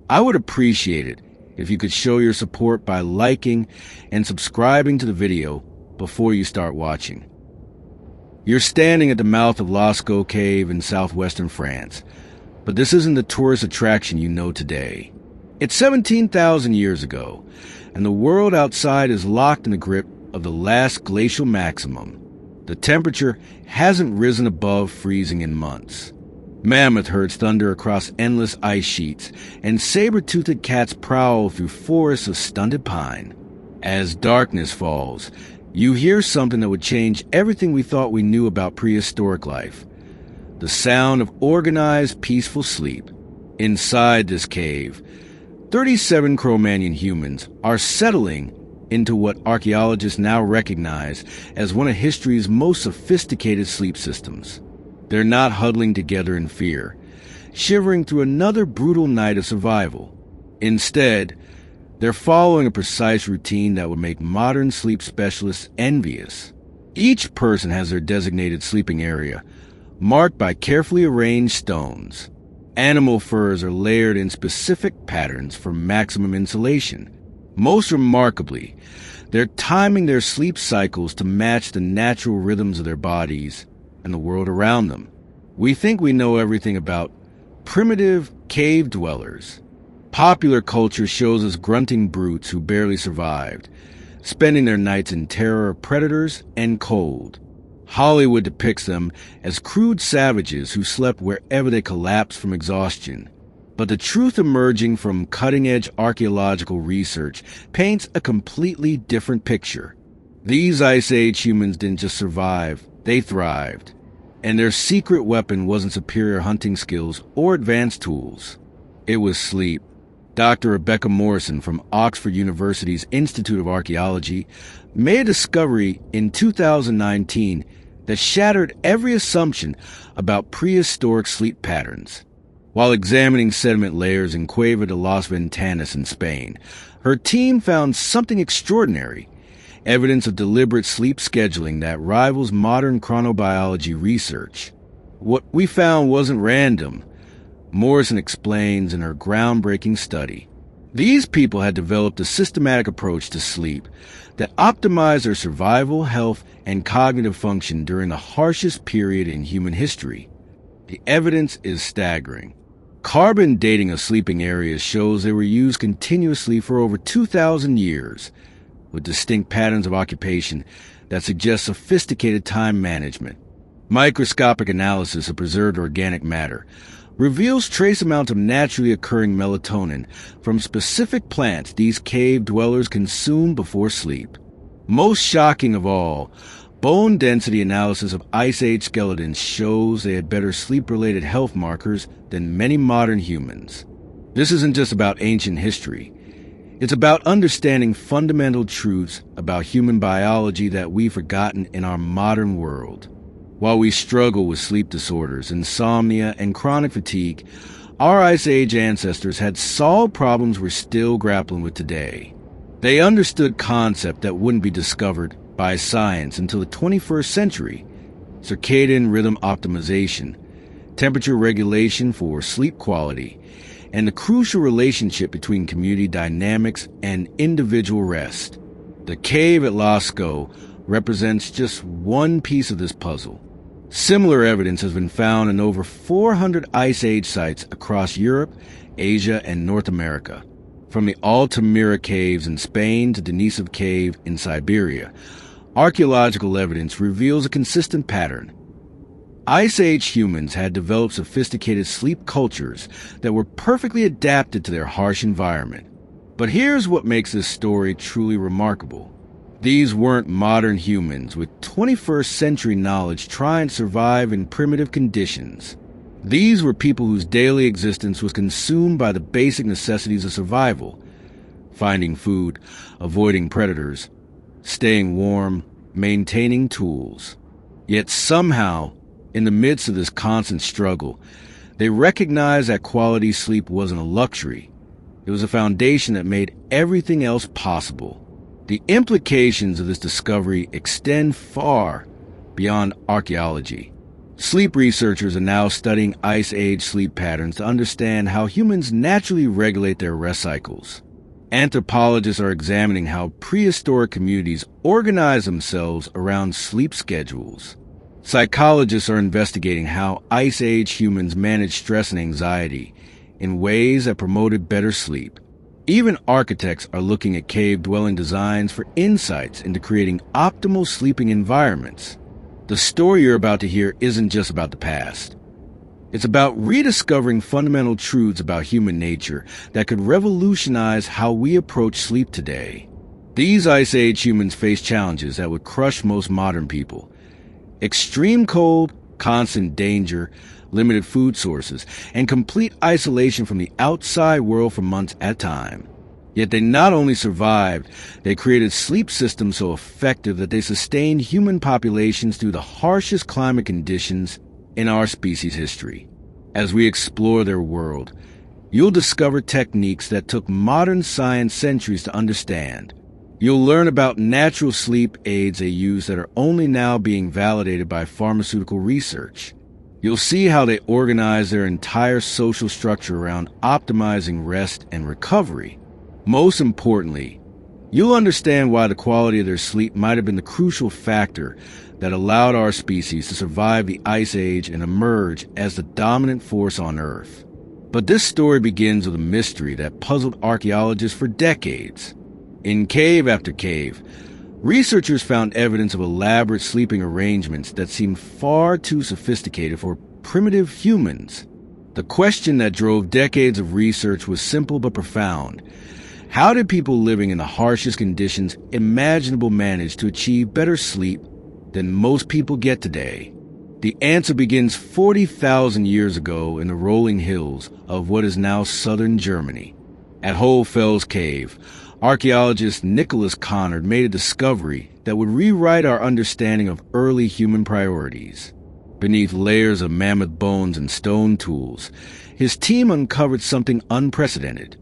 I would appreciate it if you could show your support by liking and subscribing to the video before you start watching. You're standing at the mouth of Lascaux Cave in southwestern France, but this isn't the tourist attraction you know today. It's 17,000 years ago, and the world outside is locked in the grip of the last glacial maximum. The temperature hasn't risen above freezing in months. Mammoth herds thunder across endless ice sheets, and saber-toothed cats prowl through forests of stunted pine. As darkness falls, you hear something that would change everything we thought we knew about prehistoric life. The sound of organized, peaceful sleep. Inside this cave, 37 Cro-Magnon humans are settling into what archaeologists now recognize as one of history's most sophisticated sleep systems. They're not huddling together in fear, shivering through another brutal night of survival. Instead, they're following a precise routine that would make modern sleep specialists envious. Each person has their designated sleeping area, marked by carefully arranged stones. Animal furs are layered in specific patterns for maximum insulation. Most remarkably, they're timing their sleep cycles to match the natural rhythms of their bodies and the world around them. We think we know everything about primitive cave dwellers. Popular culture shows us grunting brutes who barely survived, spending their nights in terror of predators and cold. Hollywood depicts them as crude savages who slept wherever they collapsed from exhaustion. But the truth emerging from cutting-edge archaeological research paints a completely different picture. These Ice Age humans didn't just survive, they thrived. And their secret weapon wasn't superior hunting skills or advanced tools. It was sleep. Dr. Rebecca Morrison from Oxford University's Institute of Archaeology made a discovery in 2019 that shattered every assumption about prehistoric sleep patterns. While examining sediment layers in Cueva de las Ventanas in Spain, her team found something extraordinary, evidence of deliberate sleep scheduling that rivals modern chronobiology research. What we found wasn't random, Morrison explains in her groundbreaking study. These people had developed a systematic approach to sleep that optimized their survival, health, and cognitive function during the harshest period in human history. The evidence is staggering. Carbon dating of sleeping areas shows they were used continuously for over 2,000 years, with distinct patterns of occupation that suggest sophisticated time management. Microscopic analysis of preserved organic matter reveals trace amounts of naturally occurring melatonin from specific plants these cave dwellers consume before sleep. Most shocking of all, bone density analysis of Ice Age skeletons shows they had better sleep-related health markers than many modern humans. This isn't just about ancient history. It's about understanding fundamental truths about human biology that we've forgotten in our modern world. While we struggle with sleep disorders, insomnia, and chronic fatigue, our Ice Age ancestors had solved problems we're still grappling with today. They understood concepts that wouldn't be discovered by science until the 21st century: circadian rhythm optimization, temperature regulation for sleep quality, and the crucial relationship between community dynamics and individual rest. The cave at Lascaux represents just one piece of this puzzle. Similar evidence has been found in over 400 Ice Age sites across Europe, Asia, and North America. From the Altamira caves in Spain to Denisov Cave in Siberia, archaeological evidence reveals a consistent pattern. Ice Age humans had developed sophisticated sleep cultures that were perfectly adapted to their harsh environment. But here's what makes this story truly remarkable. These weren't modern humans with 21st century knowledge trying to survive in primitive conditions. These were people whose daily existence was consumed by the basic necessities of survival: finding food, avoiding predators, staying warm, maintaining tools. Yet somehow, in the midst of this constant struggle, they recognized that quality sleep wasn't a luxury. It was a foundation that made everything else possible. The implications of this discovery extend far beyond archaeology. Sleep researchers are now studying Ice Age sleep patterns to understand how humans naturally regulate their rest cycles. Anthropologists are examining how prehistoric communities organize themselves around sleep schedules. Psychologists are investigating how Ice Age humans manage stress and anxiety in ways that promoted better sleep. Even architects are looking at cave-dwelling designs for insights into creating optimal sleeping environments. The story you're about to hear isn't just about the past. It's about rediscovering fundamental truths about human nature that could revolutionize how we approach sleep today. These Ice Age humans face challenges that would crush most modern people. Extreme cold, constant danger, limited food sources, and complete isolation from the outside world for months at a time. Yet they not only survived, they created sleep systems so effective that they sustained human populations through the harshest climate conditions in our species' history. As we explore their world, you'll discover techniques that took modern science centuries to understand. You'll learn about natural sleep aids they use that are only now being validated by pharmaceutical research. You'll see how they organize their entire social structure around optimizing rest and recovery. Most importantly, you'll understand why the quality of their sleep might have been the crucial factor that allowed our species to survive the Ice Age and emerge as the dominant force on Earth. But this story begins with a mystery that puzzled archaeologists for decades. In cave after cave, researchers found evidence of elaborate sleeping arrangements that seemed far too sophisticated for primitive humans. The question that drove decades of research was simple but profound. How did people living in the harshest conditions imaginable manage to achieve better sleep than most people get today? The answer begins 40,000 years ago in the rolling hills of what is now southern Germany. At Hohlfels Cave, archaeologist Nicholas Connard made a discovery that would rewrite our understanding of early human priorities. Beneath layers of mammoth bones and stone tools, his team uncovered something unprecedented.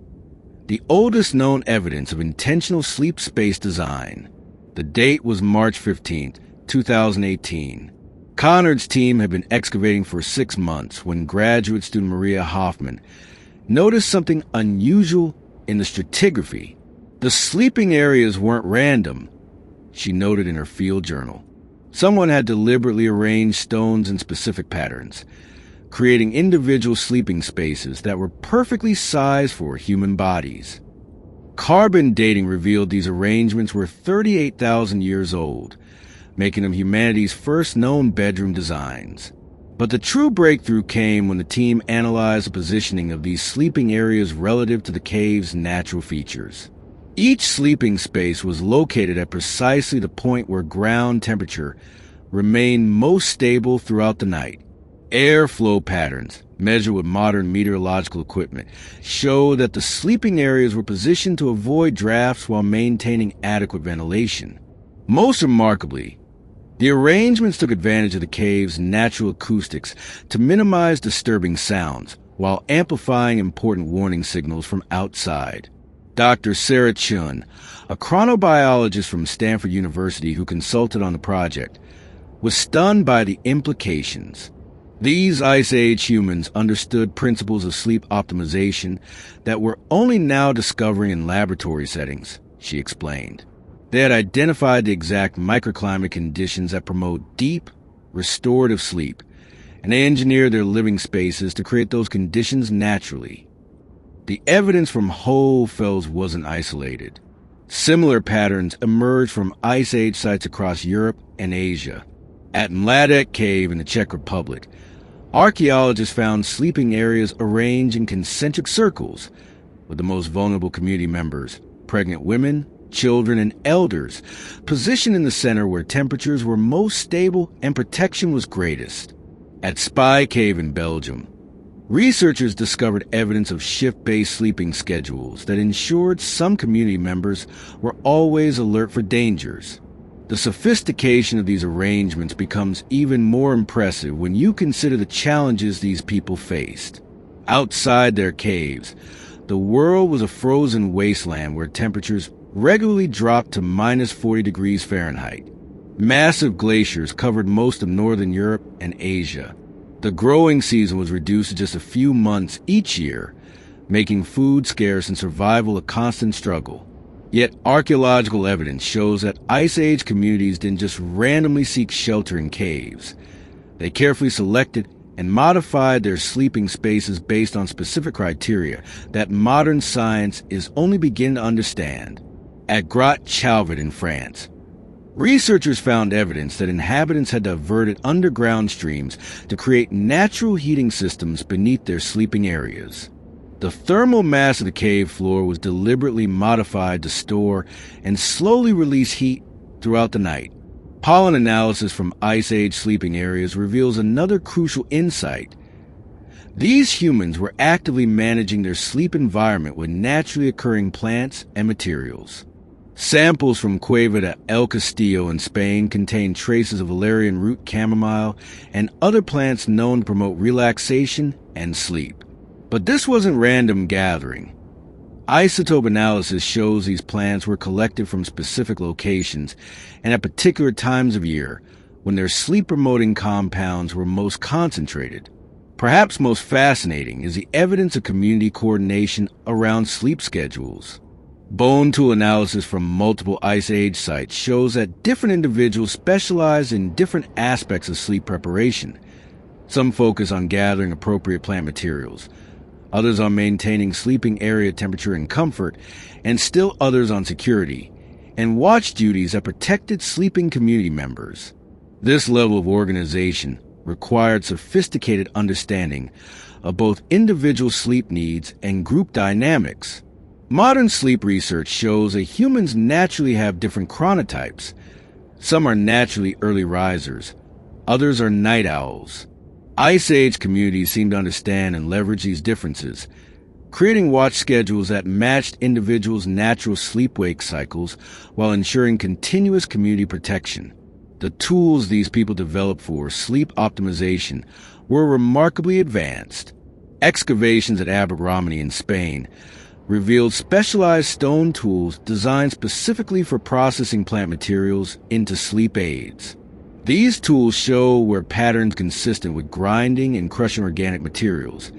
The oldest known evidence of intentional sleep space design. The date was March 15, 2018. Connard's team had been excavating for 6 months when graduate student Maria Hoffman noticed something unusual in the stratigraphy. The sleeping areas weren't random, she noted in her field journal. Someone had deliberately arranged stones in specific patterns, creating individual sleeping spaces that were perfectly sized for human bodies. Carbon dating revealed these arrangements were 38,000 years old, making them humanity's first known bedroom designs. But the true breakthrough came when the team analyzed the positioning of these sleeping areas relative to the cave's natural features. Each sleeping space was located at precisely the point where ground temperature remained most stable throughout the night. Airflow patterns, measured with modern meteorological equipment, show that the sleeping areas were positioned to avoid drafts while maintaining adequate ventilation. Most remarkably, the arrangements took advantage of the cave's natural acoustics to minimize disturbing sounds while amplifying important warning signals from outside. Dr. Sarah Chun, a chronobiologist from Stanford University who consulted on the project, was stunned by the implications. These Ice Age humans understood principles of sleep optimization that we're only now discovering in laboratory settings, she explained. They had identified the exact microclimate conditions that promote deep, restorative sleep, and they engineered their living spaces to create those conditions naturally. The evidence from Hohlfels wasn't isolated. Similar patterns emerged from Ice Age sites across Europe and Asia. At Mladek Cave in the Czech Republic, archaeologists found sleeping areas arranged in concentric circles, with the most vulnerable community members, pregnant women, children, and elders, positioned in the center where temperatures were most stable and protection was greatest. At Spy Cave in Belgium, researchers discovered evidence of shift-based sleeping schedules that ensured some community members were always alert for dangers. The sophistication of these arrangements becomes even more impressive when you consider the challenges these people faced. Outside their caves, the world was a frozen wasteland where temperatures regularly dropped to -40 degrees Fahrenheit. Massive glaciers covered most of northern Europe and Asia. The growing season was reduced to just a few months each year, making food scarce and survival a constant struggle. Yet archaeological evidence shows that Ice Age communities didn't just randomly seek shelter in caves. They carefully selected and modified their sleeping spaces based on specific criteria that modern science is only beginning to understand. At Grotte Chauvet in France, researchers found evidence that inhabitants had diverted underground streams to create natural heating systems beneath their sleeping areas. The thermal mass of the cave floor was deliberately modified to store and slowly release heat throughout the night. Pollen analysis from Ice Age sleeping areas reveals another crucial insight. These humans were actively managing their sleep environment with naturally occurring plants and materials. Samples from Cueva de El Castillo in Spain contain traces of valerian root chamomile and other plants known to promote relaxation and sleep. But this wasn't random gathering. Isotope analysis shows these plants were collected from specific locations and at particular times of year when their sleep-promoting compounds were most concentrated. Perhaps most fascinating is the evidence of community coordination around sleep schedules. Bone tool analysis from multiple Ice Age sites shows that different individuals specialize in different aspects of sleep preparation. Some focus on gathering appropriate plant materials, others on maintaining sleeping area temperature and comfort, and still others on security and watch duties that protected sleeping community members. This level of organization required sophisticated understanding of both individual sleep needs and group dynamics. Modern sleep research shows that humans naturally have different chronotypes. Some are naturally early risers, others are night owls. Ice Age communities seem to understand and leverage these differences, creating watch schedules that matched individuals' natural sleep-wake cycles while ensuring continuous community protection. The tools these people developed for sleep optimization were remarkably advanced. Excavations at Abbot Romani in Spain revealed specialized stone tools designed specifically for processing plant materials into sleep aids. These tools show where patterns consistent with grinding and crushing organic materials,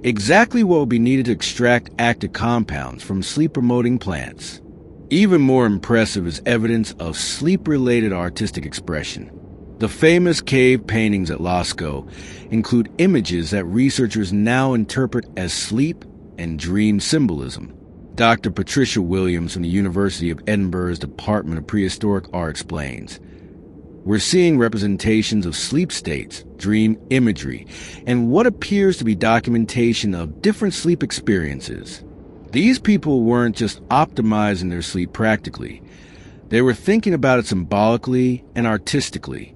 exactly what will be needed to extract active compounds from sleep-promoting plants. Even more impressive is evidence of sleep-related artistic expression. The famous cave paintings at Lascaux include images that researchers now interpret as sleep and dream symbolism. Dr. Patricia Williams from the University of Edinburgh's Department of Prehistoric Art explains, "We're seeing representations of sleep states, dream imagery, and what appears to be documentation of different sleep experiences. These people weren't just optimizing their sleep practically. They were thinking about it symbolically and artistically."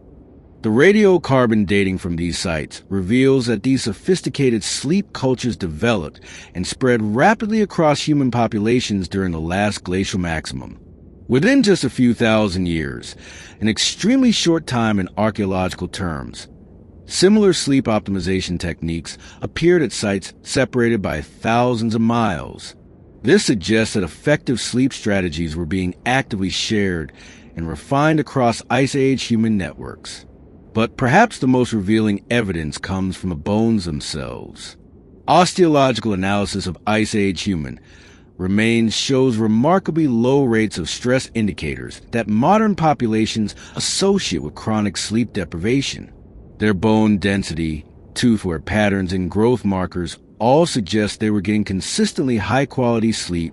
The radiocarbon dating from these sites reveals that these sophisticated sleep cultures developed and spread rapidly across human populations during the last glacial maximum. Within just a few thousand years, an extremely short time in archaeological terms, similar sleep optimization techniques appeared at sites separated by thousands of miles. This suggests that effective sleep strategies were being actively shared and refined across Ice Age human networks. But perhaps the most revealing evidence comes from the bones themselves. Osteological analysis of Ice Age human remains shows remarkably low rates of stress indicators that modern populations associate with chronic sleep deprivation. Their bone density, tooth wear patterns, and growth markers all suggest they were getting consistently high-quality sleep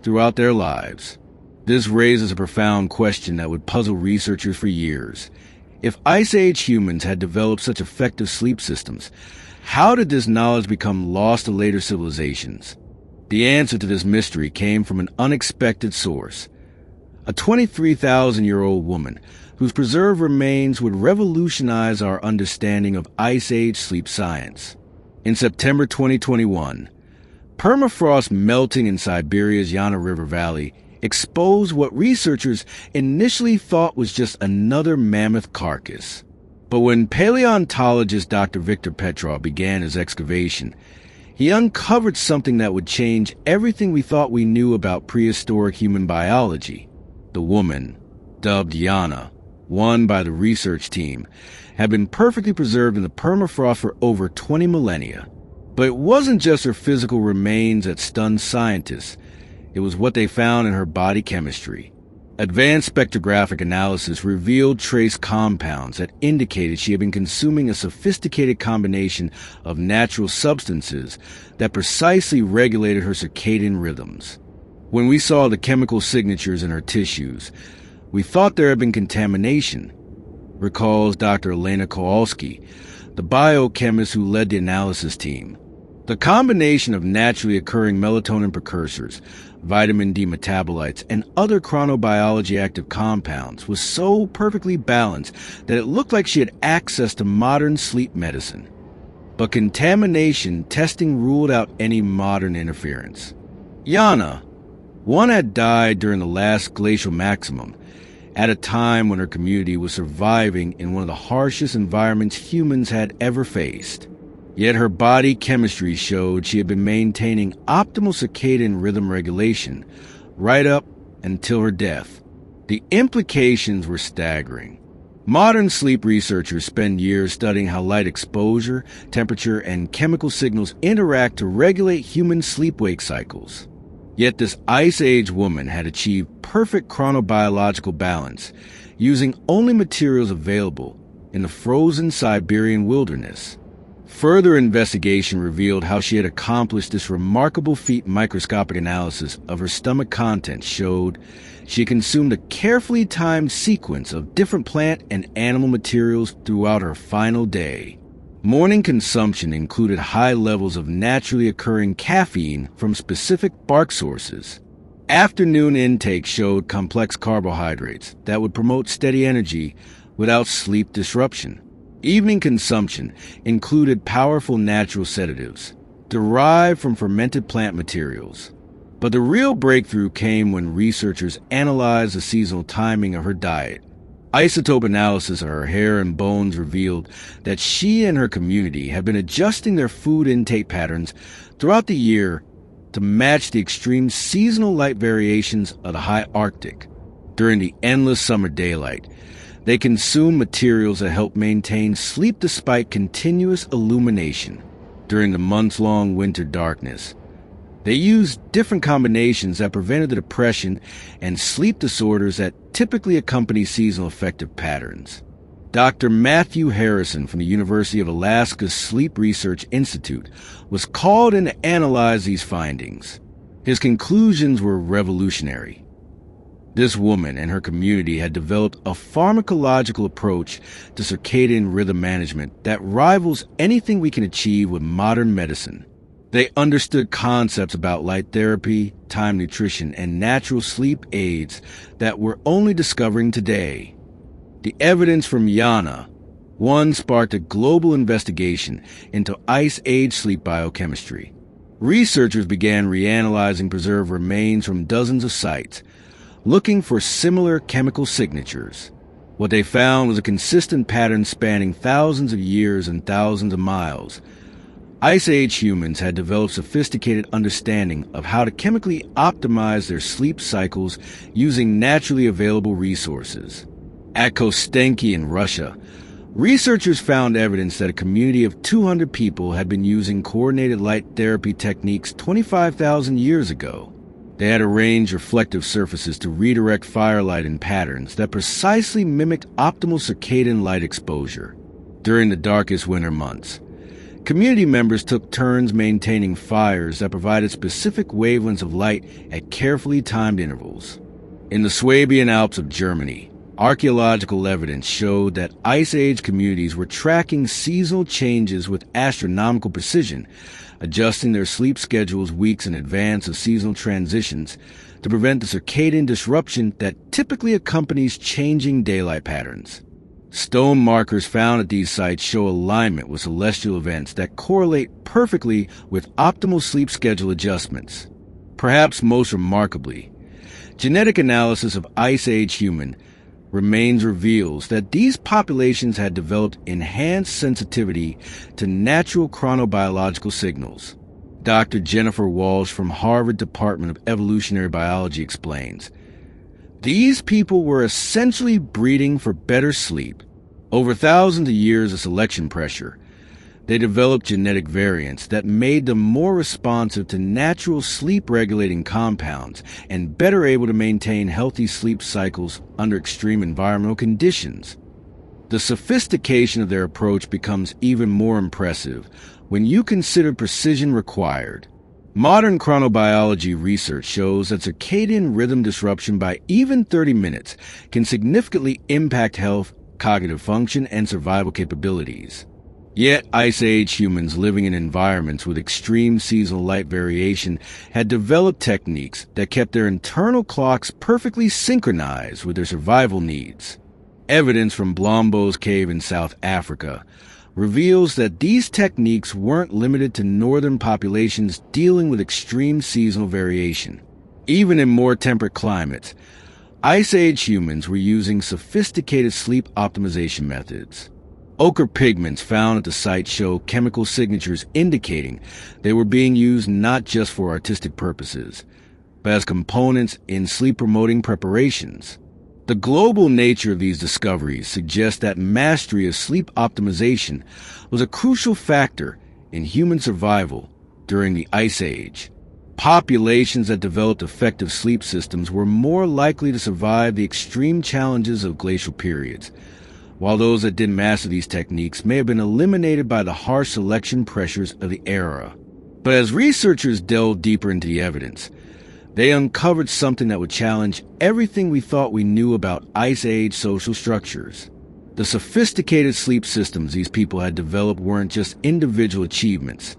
throughout their lives. This raises a profound question that would puzzle researchers for years. If Ice Age humans had developed such effective sleep systems, how did this knowledge become lost to later civilizations? The answer to this mystery came from an unexpected source. A 23,000-year-old woman whose preserved remains would revolutionize our understanding of Ice Age sleep science. In September 2021, permafrost melting in Siberia's Yana River Valley exposed what researchers initially thought was just another mammoth carcass. But when paleontologist Dr. Viktor Petrov began his excavation, he uncovered something that would change everything we thought we knew about prehistoric human biology. The woman, dubbed Yana, one by the research team, had been perfectly preserved in the permafrost for over 20 millennia. But it wasn't just her physical remains that stunned scientists. It was what they found in her body chemistry. Advanced spectrographic analysis revealed trace compounds that indicated she had been consuming a sophisticated combination of natural substances that precisely regulated her circadian rhythms. When we saw the chemical signatures in her tissues, we thought there had been contamination, recalls Dr. Elena Kowalski, the biochemist who led the analysis team. The combination of naturally occurring melatonin precursors, vitamin D metabolites, and other chronobiology-active compounds was so perfectly balanced that it looked like she had access to modern sleep medicine. But contamination testing ruled out any modern interference. Yana, one had died during the last glacial maximum, at a time when her community was surviving in one of the harshest environments humans had ever faced. Yet her body chemistry showed she had been maintaining optimal circadian rhythm regulation right up until her death. The implications were staggering. Modern sleep researchers spend years studying how light exposure, temperature, and chemical signals interact to regulate human sleep-wake cycles. Yet this Ice Age woman had achieved perfect chronobiological balance, using only materials available in the frozen Siberian wilderness. Further investigation revealed how she had accomplished this remarkable feat. Microscopic analysis of her stomach contents showed she consumed a carefully timed sequence of different plant and animal materials throughout her final day. Morning consumption included high levels of naturally occurring caffeine from specific bark sources. Afternoon intake showed complex carbohydrates that would promote steady energy without sleep disruption. Evening consumption included powerful natural sedatives, derived from fermented plant materials. But the real breakthrough came when researchers analyzed the seasonal timing of her diet. Isotope analysis of her hair and bones revealed that she and her community had been adjusting their food intake patterns throughout the year to match the extreme seasonal light variations of the high Arctic. During the endless summer daylight, they consumed materials that helped maintain sleep despite continuous illumination. During the months-long winter darkness, they used different combinations that prevented the depression and sleep disorders that typically accompany seasonal affective patterns. Dr. Matthew Harrison from the University of Alaska's Sleep Research Institute was called in to analyze these findings. His conclusions were revolutionary. This woman and her community had developed a pharmacological approach to circadian rhythm management that rivals anything we can achieve with modern medicine. They understood concepts about light therapy, time nutrition, and natural sleep aids that we're only discovering today. The evidence from Yana, one, sparked a global investigation into Ice Age sleep biochemistry. Researchers began reanalyzing preserved remains from dozens of sites, looking for similar chemical signatures. What they found was a consistent pattern spanning thousands of years and thousands of miles. Ice Age humans had developed sophisticated understanding of how to chemically optimize their sleep cycles using naturally available resources. At Kostenki in Russia, researchers found evidence that a community of 200 people had been using coordinated light therapy techniques 25,000 years ago. They had arranged reflective surfaces to redirect firelight in patterns that precisely mimicked optimal circadian light exposure. During the darkest winter months, community members took turns maintaining fires that provided specific wavelengths of light at carefully timed intervals. In the Swabian Alps of Germany, archaeological evidence showed that Ice Age communities were tracking seasonal changes with astronomical precision, adjusting their sleep schedules weeks in advance of seasonal transitions to prevent the circadian disruption that typically accompanies changing daylight patterns. Stone markers found at these sites show alignment with celestial events that correlate perfectly with optimal sleep schedule adjustments. Perhaps most remarkably, genetic analysis of Ice Age human remains reveals that these populations had developed enhanced sensitivity to natural chronobiological signals. Dr. Jennifer Walsh from Harvard Department of Evolutionary Biology explains, These people were essentially breeding for better sleep. Over thousands of years of selection pressure, they developed genetic variants that made them more responsive to natural sleep-regulating compounds and better able to maintain healthy sleep cycles under extreme environmental conditions. The sophistication of their approach becomes even more impressive when you consider precision required. Modern chronobiology research shows that circadian rhythm disruption by even 30 minutes can significantly impact health, cognitive function, and survival capabilities. Yet, Ice Age humans living in environments with extreme seasonal light variation had developed techniques that kept their internal clocks perfectly synchronized with their survival needs. Evidence from Blombos Cave in South Africa reveals that these techniques weren't limited to northern populations dealing with extreme seasonal variation. Even in more temperate climates, Ice Age humans were using sophisticated sleep optimization methods. Ochre pigments found at the site show chemical signatures indicating they were being used not just for artistic purposes, but as components in sleep-promoting preparations. The global nature of these discoveries suggests that mastery of sleep optimization was a crucial factor in human survival during the Ice Age. Populations that developed effective sleep systems were more likely to survive the extreme challenges of glacial periods, while those that didn't master these techniques may have been eliminated by the harsh selection pressures of the era. But as researchers delved deeper into the evidence, they uncovered something that would challenge everything we thought we knew about Ice Age social structures. The sophisticated sleep systems these people had developed weren't just individual achievements.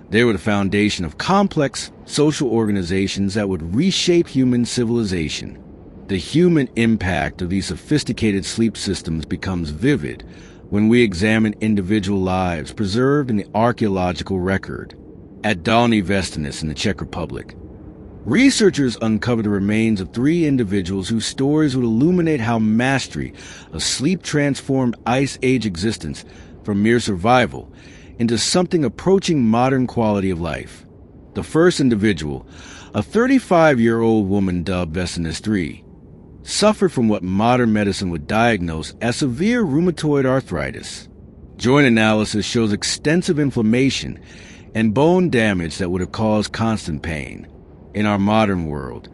They were the foundation of complex social organizations that would reshape human civilization. The human impact of these sophisticated sleep systems becomes vivid when we examine individual lives preserved in the archaeological record. At Dolní Věstonice in the Czech Republic, researchers uncovered the remains of 3 individuals whose stories would illuminate how mastery of sleep transformed Ice Age existence from mere survival into something approaching modern quality of life. The first individual, a 35-year-old woman dubbed Věstonice 3, suffered from what modern medicine would diagnose as severe rheumatoid arthritis. Joint analysis shows extensive inflammation and bone damage that would have caused constant pain. In our modern world,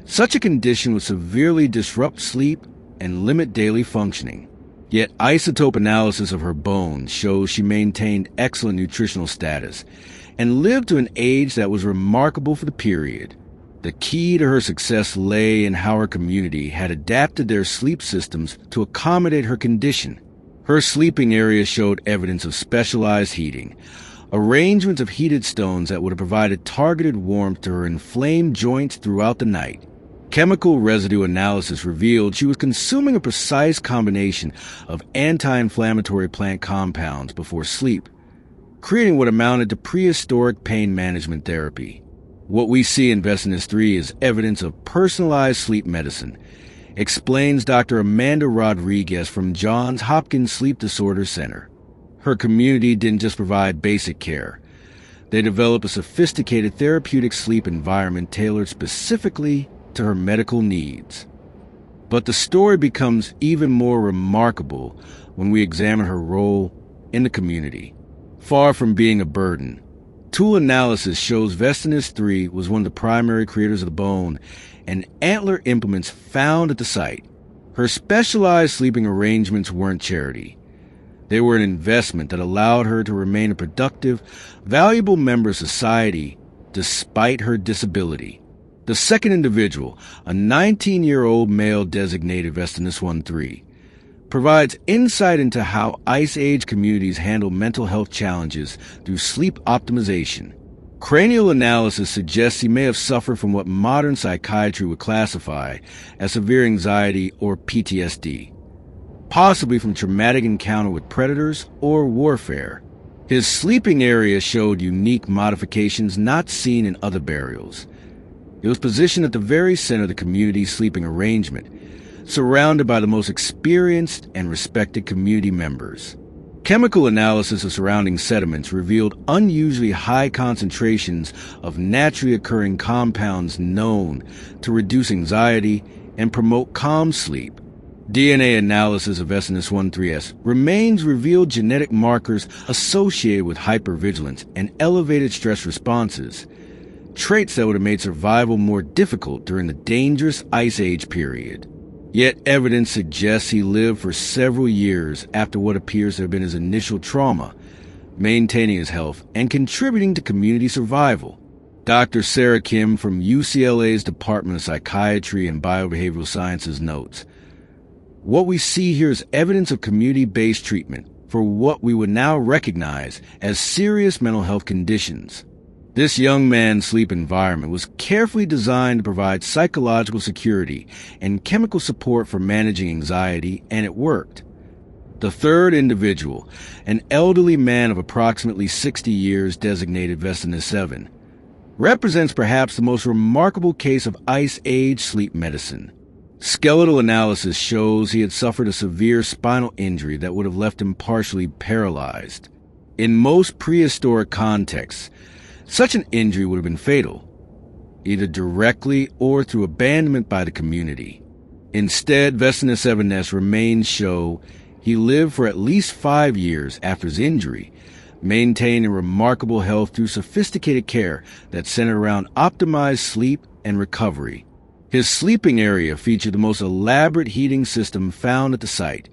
such a condition would severely disrupt sleep and limit daily functioning. Yet isotope analysis of her bones shows she maintained excellent nutritional status and lived to an age that was remarkable for the period. The key to her success lay in how her community had adapted their sleep systems to accommodate her condition. Her sleeping area showed evidence of specialized heating, arrangements of heated stones that would have provided targeted warmth to her inflamed joints throughout the night. Chemical residue analysis revealed she was consuming a precise combination of anti-inflammatory plant compounds before sleep, creating what amounted to prehistoric pain management therapy. What we see in Věstonice 3 is evidence of personalized sleep medicine, explains Dr. Amanda Rodriguez from Johns Hopkins Sleep Disorder Center. Her community didn't just provide basic care. They developed a sophisticated therapeutic sleep environment tailored specifically to her medical needs. But the story becomes even more remarkable when we examine her role in the community. Far from being a burden, tool analysis shows Věstonice 3 was one of the primary creators of the bone and antler implements found at the site. Her specialized sleeping arrangements weren't charity. They were an investment that allowed her to remain a productive, valuable member of society despite her disability. The second individual, a 19-year-old male designated Věstonice 1-3, provides insight into how Ice Age communities handle mental health challenges through sleep optimization. Cranial analysis suggests he may have suffered from what modern psychiatry would classify as severe anxiety or PTSD, possibly from traumatic encounter with predators or warfare. His sleeping area showed unique modifications not seen in other burials. It was positioned at the very center of the community's sleeping arrangement, surrounded by the most experienced and respected community members. Chemical analysis of surrounding sediments revealed unusually high concentrations of naturally occurring compounds known to reduce anxiety and promote calm sleep. DNA analysis of SNS13S remains revealed genetic markers associated with hypervigilance and elevated stress responses, traits that would have made survival more difficult during the dangerous Ice Age period. Yet evidence suggests he lived for several years after what appears to have been his initial trauma, maintaining his health and contributing to community survival. Dr. Sarah Kim from UCLA's Department of Psychiatry and Biobehavioral Sciences notes, "What we see here is evidence of community-based treatment for what we would now recognize as serious mental health conditions. This young man's sleep environment was carefully designed to provide psychological security and chemical support for managing anxiety, and it worked." The third individual, an elderly man of approximately 60 years designated Vestinus 7, represents perhaps the most remarkable case of Ice Age sleep medicine. Skeletal analysis shows he had suffered a severe spinal injury that would have left him partially paralyzed. In most prehistoric contexts, such an injury would have been fatal, either directly or through abandonment by the community. Instead, Vestinus 7S remains show he lived for at least 5 years after his injury, maintaining remarkable health through sophisticated care that centered around optimized sleep and recovery. His sleeping area featured the most elaborate heating system found at the site,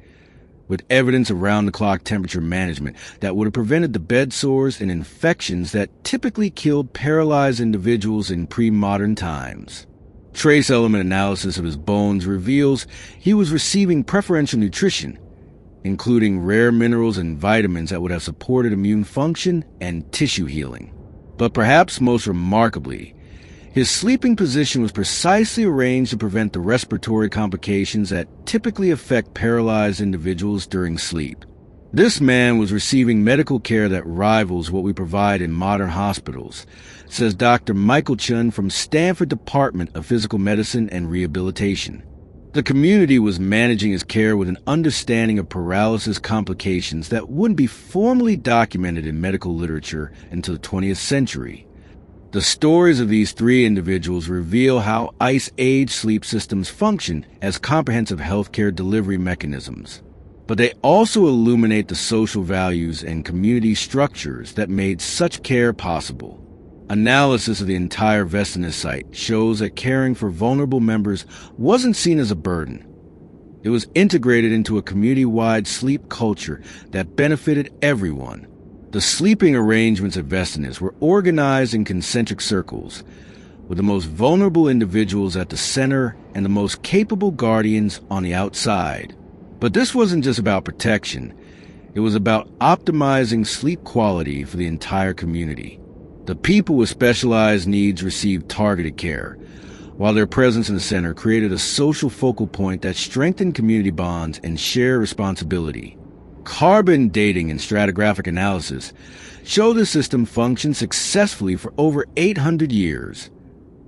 with evidence of round-the-clock temperature management that would have prevented the bed sores and infections that typically killed paralyzed individuals in pre-modern times. Trace element analysis of his bones reveals he was receiving preferential nutrition, including rare minerals and vitamins that would have supported immune function and tissue healing. But perhaps most remarkably, his sleeping position was precisely arranged to prevent the respiratory complications that typically affect paralyzed individuals during sleep. This man was receiving medical care that rivals what we provide in modern hospitals, says Dr. Michael Chun from Stanford Department of Physical Medicine and Rehabilitation. The community was managing his care with an understanding of paralysis complications that wouldn't be formally documented in medical literature until the 20th century. The stories of these three individuals reveal how Ice Age sleep systems function as comprehensive healthcare delivery mechanisms. But they also illuminate the social values and community structures that made such care possible. Analysis of the entire Vestinus site shows that caring for vulnerable members wasn't seen as a burden. It was integrated into a community-wide sleep culture that benefited everyone. The sleeping arrangements at Vestinus were organized in concentric circles, with the most vulnerable individuals at the center and the most capable guardians on the outside. But this wasn't just about protection. It was about optimizing sleep quality for the entire community. The people with specialized needs received targeted care, while their presence in the center created a social focal point that strengthened community bonds and shared responsibility. Carbon dating and stratigraphic analysis show the system functioned successfully for over 800 years,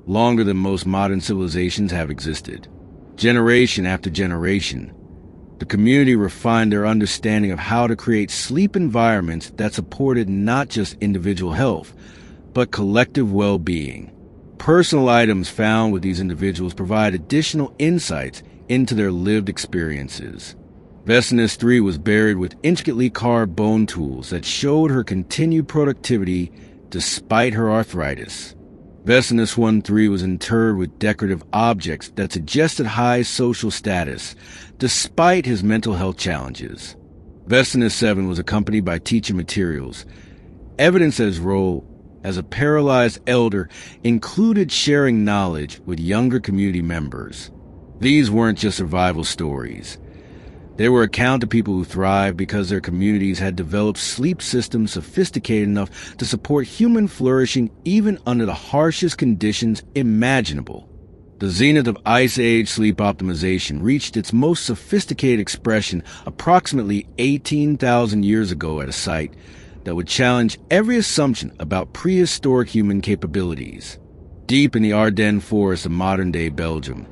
longer than most modern civilizations have existed. Generation after generation, the community refined their understanding of how to create sleep environments that supported not just individual health, but collective well-being. Personal items found with these individuals provide additional insights into their lived experiences. Vestinus 3 was buried with intricately carved bone tools that showed her continued productivity despite her arthritis. Vestinus 1-3 was interred with decorative objects that suggested high social status despite his mental health challenges. Vestinus 7 was accompanied by teaching materials. Evidence that his role as a paralyzed elder included sharing knowledge with younger community members. These weren't just survival stories. They were accounts of people who thrived because their communities had developed sleep systems sophisticated enough to support human flourishing even under the harshest conditions imaginable. The zenith of Ice Age sleep optimization reached its most sophisticated expression approximately 18,000 years ago at a site that would challenge every assumption about prehistoric human capabilities. Deep in the Ardennes forest of modern-day Belgium,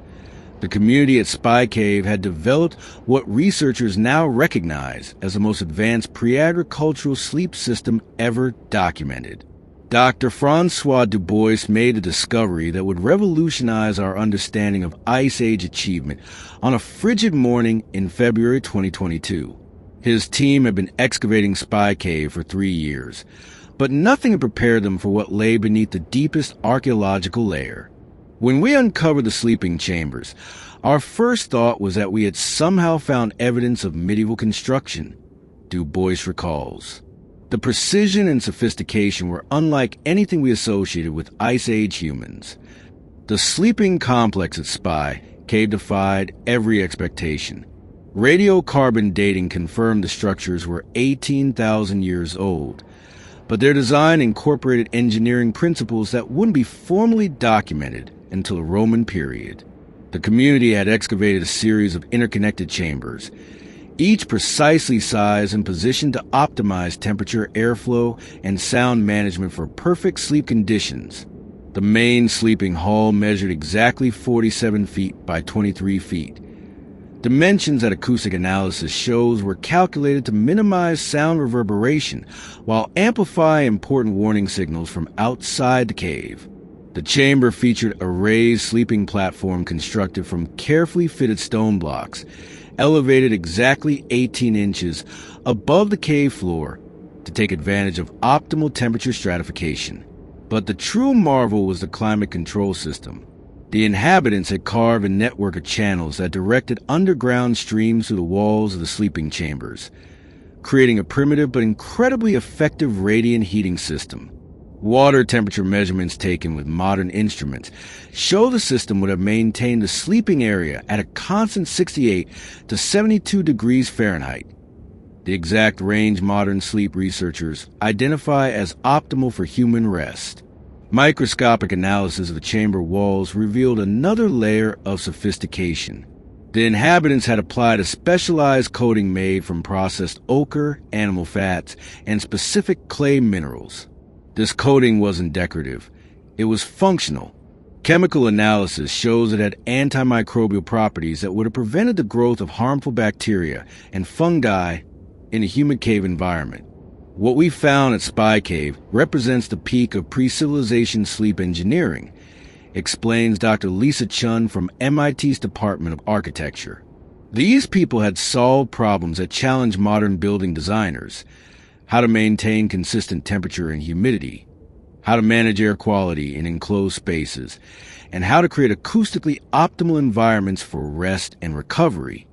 the community at Spy Cave had developed what researchers now recognize as the most advanced pre-agricultural sleep system ever documented. Dr. Francois Du Bois made a discovery that would revolutionize our understanding of Ice Age achievement on a frigid morning in February 2022. His team had been excavating Spy Cave for 3 years, but nothing had prepared them for what lay beneath the deepest archaeological layer. When we uncovered the sleeping chambers, our first thought was that we had somehow found evidence of medieval construction, Du Bois recalls. The precision and sophistication were unlike anything we associated with Ice Age humans. The sleeping complex at Spy Cave defied every expectation. Radiocarbon dating confirmed the structures were 18,000 years old, but their design incorporated engineering principles that wouldn't be formally documented until the Roman period. The community had excavated a series of interconnected chambers, each precisely sized and positioned to optimize temperature, airflow, and sound management for perfect sleep conditions. The main sleeping hall measured exactly 47 feet by 23 feet. Dimensions that acoustic analysis shows were calculated to minimize sound reverberation while amplify important warning signals from outside the cave. The chamber featured a raised sleeping platform constructed from carefully fitted stone blocks, elevated exactly 18 inches above the cave floor to take advantage of optimal temperature stratification. But the true marvel was the climate control system. The inhabitants had carved a network of channels that directed underground streams through the walls of the sleeping chambers, creating a primitive but incredibly effective radiant heating system. Water temperature measurements taken with modern instruments show the system would have maintained the sleeping area at a constant 68 to 72 degrees Fahrenheit, the exact range modern sleep researchers identify as optimal for human rest. Microscopic analysis of the chamber walls revealed another layer of sophistication. The inhabitants had applied a specialized coating made from processed ochre, animal fats, and specific clay minerals. This coating wasn't decorative. It was functional. Chemical analysis shows it had antimicrobial properties that would have prevented the growth of harmful bacteria and fungi in a humid cave environment. What we found at Spy Cave represents the peak of pre-civilization sleep engineering, explains Dr. Lisa Chun from MIT's Department of Architecture. These people had solved problems that challenged modern building designers: how to maintain consistent temperature and humidity, how to manage air quality in enclosed spaces, and how to create acoustically optimal environments for rest and recovery.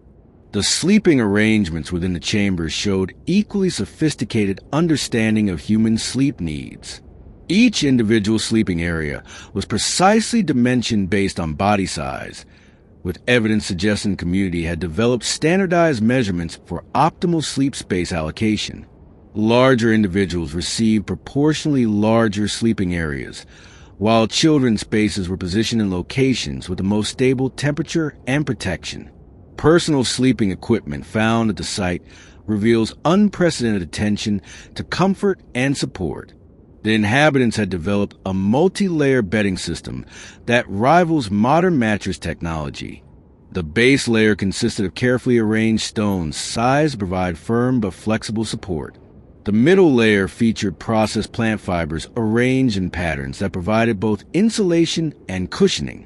The sleeping arrangements within the chambers showed equally sophisticated understanding of human sleep needs. Each individual sleeping area was precisely dimensioned based on body size, with evidence suggesting the community had developed standardized measurements for optimal sleep space allocation. Larger individuals received proportionally larger sleeping areas, while children's spaces were positioned in locations with the most stable temperature and protection. Personal sleeping equipment found at the site reveals unprecedented attention to comfort and support. The inhabitants had developed a multi-layer bedding system that rivals modern mattress technology. The base layer consisted of carefully arranged stones sized to provide firm but flexible support. The middle layer featured processed plant fibers arranged in patterns that provided both insulation and cushioning.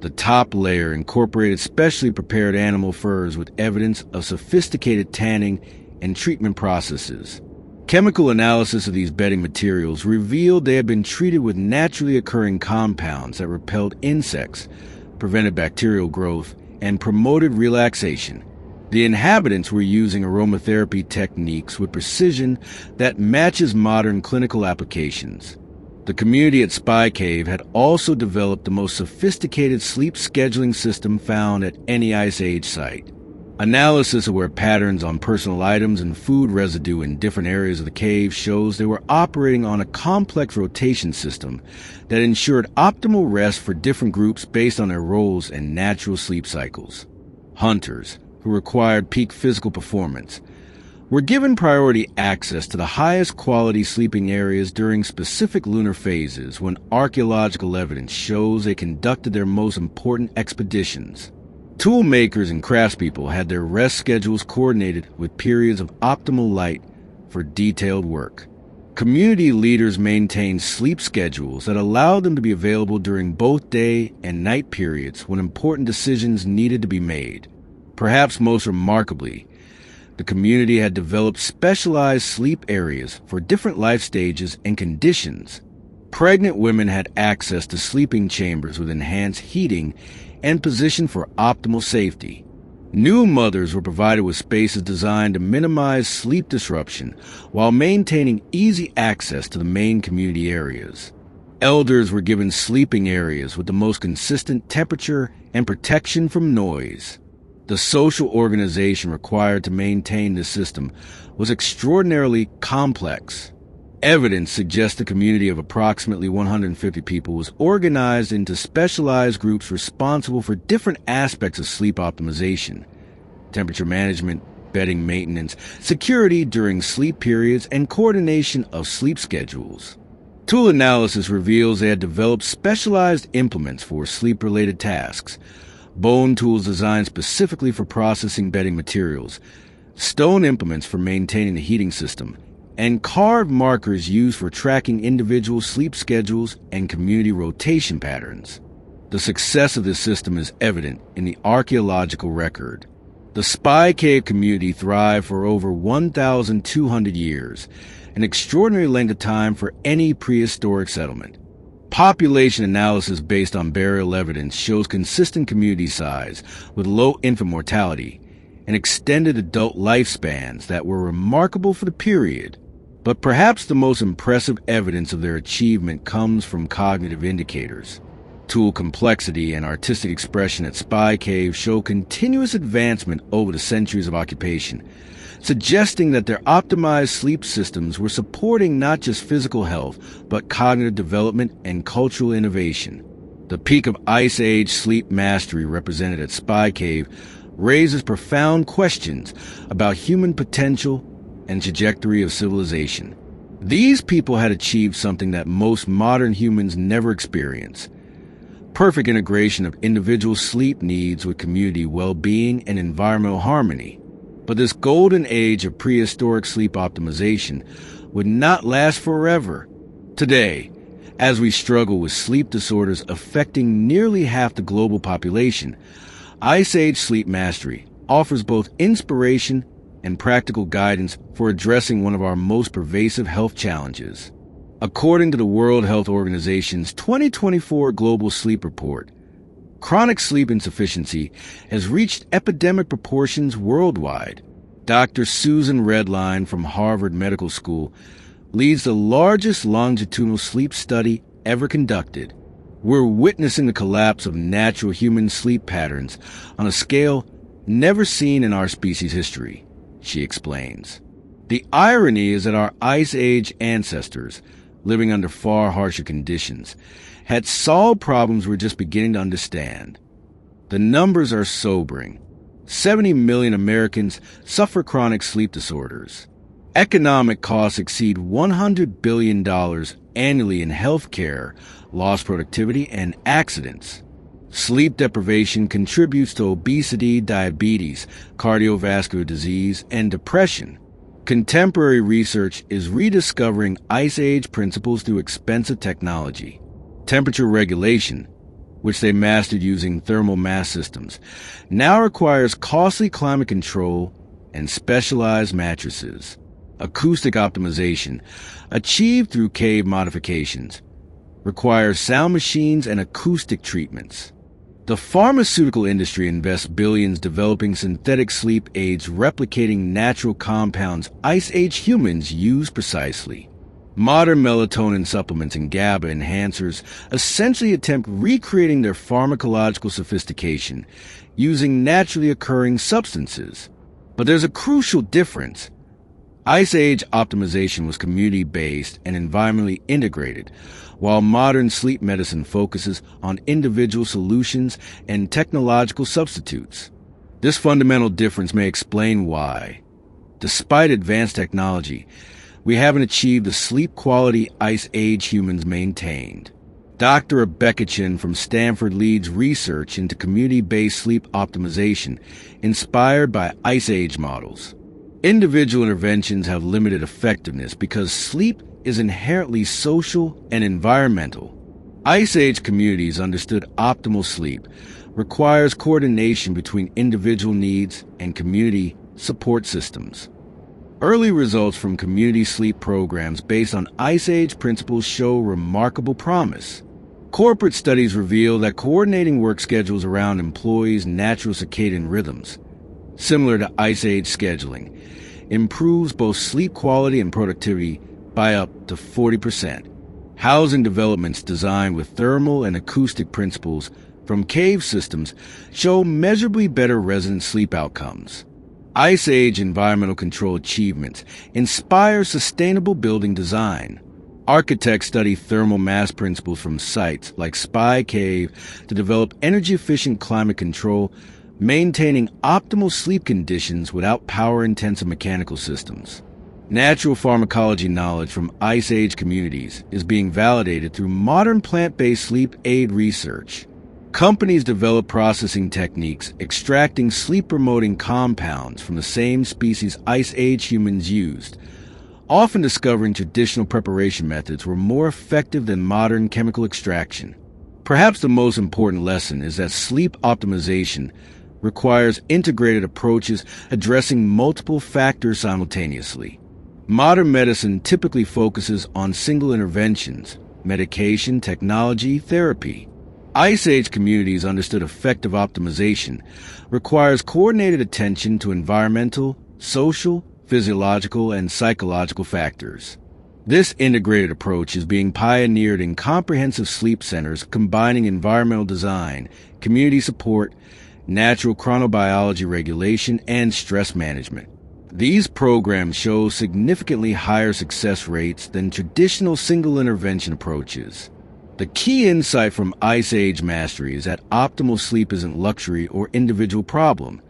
The top layer incorporated specially prepared animal furs with evidence of sophisticated tanning and treatment processes. Chemical analysis of these bedding materials revealed they had been treated with naturally occurring compounds that repelled insects, prevented bacterial growth, and promoted relaxation. The inhabitants were using aromatherapy techniques with precision that matches modern clinical applications. The community at Spy Cave had also developed the most sophisticated sleep scheduling system found at any Ice Age site. Analysis of where patterns on personal items and food residue in different areas of the cave shows they were operating on a complex rotation system that ensured optimal rest for different groups based on their roles and natural sleep cycles. Hunters, who required peak physical performance, were given priority access to the highest quality sleeping areas during specific lunar phases when archaeological evidence shows they conducted their most important expeditions. Tool makers and craftspeople had their rest schedules coordinated with periods of optimal light for detailed work. Community leaders maintained sleep schedules that allowed them to be available during both day and night periods when important decisions needed to be made. Perhaps most remarkably, the community had developed specialized sleep areas for different life stages and conditions. Pregnant women had access to sleeping chambers with enhanced heating and positioned for optimal safety. New mothers were provided with spaces designed to minimize sleep disruption while maintaining easy access to the main community areas. Elders were given sleeping areas with the most consistent temperature and protection from noise. The social organization required to maintain this system was extraordinarily complex. Evidence suggests a community of approximately 150 people was organized into specialized groups responsible for different aspects of sleep optimization: temperature management, bedding maintenance, security during sleep periods, and coordination of sleep schedules. Tool analysis reveals they had developed specialized implements for sleep-related tasks: bone tools designed specifically for processing bedding materials, stone implements for maintaining the heating system, and carved markers used for tracking individual sleep schedules and community rotation patterns. The success of this system is evident in the archaeological record. The Spy Cave community thrived for over 1,200 years, an extraordinary length of time for any prehistoric settlement. Population analysis based on burial evidence shows consistent community size with low infant mortality and extended adult lifespans that were remarkable for the period. But perhaps the most impressive evidence of their achievement comes from cognitive indicators. Tool complexity and artistic expression at Spy Cave show continuous advancement over the centuries of occupation, suggesting that their optimized sleep systems were supporting not just physical health, but cognitive development and cultural innovation. The peak of Ice Age sleep mastery represented at Spy Cave raises profound questions about human potential and trajectory of civilization. These people had achieved something that most modern humans never experience: perfect integration of individual sleep needs with community well-being and environmental harmony. But this golden age of prehistoric sleep optimization would not last forever. Today, as we struggle with sleep disorders affecting nearly half the global population, Ice Age Sleep Mastery offers both inspiration and practical guidance for addressing one of our most pervasive health challenges. According to the World Health Organization's 2024 Global Sleep Report, chronic sleep insufficiency has reached epidemic proportions worldwide. Dr. Susan Redline from Harvard Medical School leads the largest longitudinal sleep study ever conducted. We're witnessing the collapse of natural human sleep patterns on a scale never seen in our species' history, she explains. The irony is that our Ice Age ancestors, living under far harsher conditions, had solved problems we're just beginning to understand. The numbers are sobering. 70 million Americans suffer chronic sleep disorders. Economic costs exceed $100 billion annually in health care, lost productivity, and accidents. Sleep deprivation contributes to obesity, diabetes, cardiovascular disease, and depression. Contemporary research is rediscovering Ice Age principles through expensive technology. Temperature regulation, which they mastered using thermal mass systems, now requires costly climate control and specialized mattresses. Acoustic optimization, achieved through cave modifications, requires sound machines and acoustic treatments. The pharmaceutical industry invests billions developing synthetic sleep aids replicating natural compounds Ice Age humans use precisely. Modern melatonin supplements and GABA enhancers essentially attempt recreating their pharmacological sophistication using naturally occurring substances. But there's a crucial difference. Ice Age optimization was community-based and environmentally integrated, while modern sleep medicine focuses on individual solutions and technological substitutes. This fundamental difference may explain why, despite advanced technology, we haven't achieved the sleep quality Ice Age humans maintained. Dr. Rebecca Chin from Stanford leads research into community-based sleep optimization inspired by Ice Age models. Individual interventions have limited effectiveness because sleep is inherently social and environmental. Ice Age communities understood optimal sleep requires coordination between individual needs and community support systems. Early results from community sleep programs based on Ice Age principles show remarkable promise. Corporate studies reveal that coordinating work schedules around employees' natural circadian rhythms, similar to Ice Age scheduling, improves both sleep quality and productivity by up to 40%. Housing developments designed with thermal and acoustic principles from cave systems show measurably better resident sleep outcomes. Ice Age environmental control achievements inspire sustainable building design. Architects study thermal mass principles from sites like Spy Cave to develop energy-efficient climate control, maintaining optimal sleep conditions without power-intensive mechanical systems. Natural pharmacology knowledge from Ice Age communities is being validated through modern plant-based sleep aid research. Companies develop processing techniques extracting sleep-promoting compounds from the same species Ice Age humans used, often discovering traditional preparation methods were more effective than modern chemical extraction. Perhaps the most important lesson is that sleep optimization requires integrated approaches addressing multiple factors simultaneously. Modern medicine typically focuses on single interventions: medication, technology, therapy. Ice Age communities understood effective optimization requires coordinated attention to environmental, social, physiological, and psychological factors. This integrated approach is being pioneered in comprehensive sleep centers combining environmental design, community support, natural chronobiology regulation, and stress management. These programs show significantly higher success rates than traditional single intervention approaches. The key insight from Ice Age mastery is that optimal sleep isn't luxury or individual problem.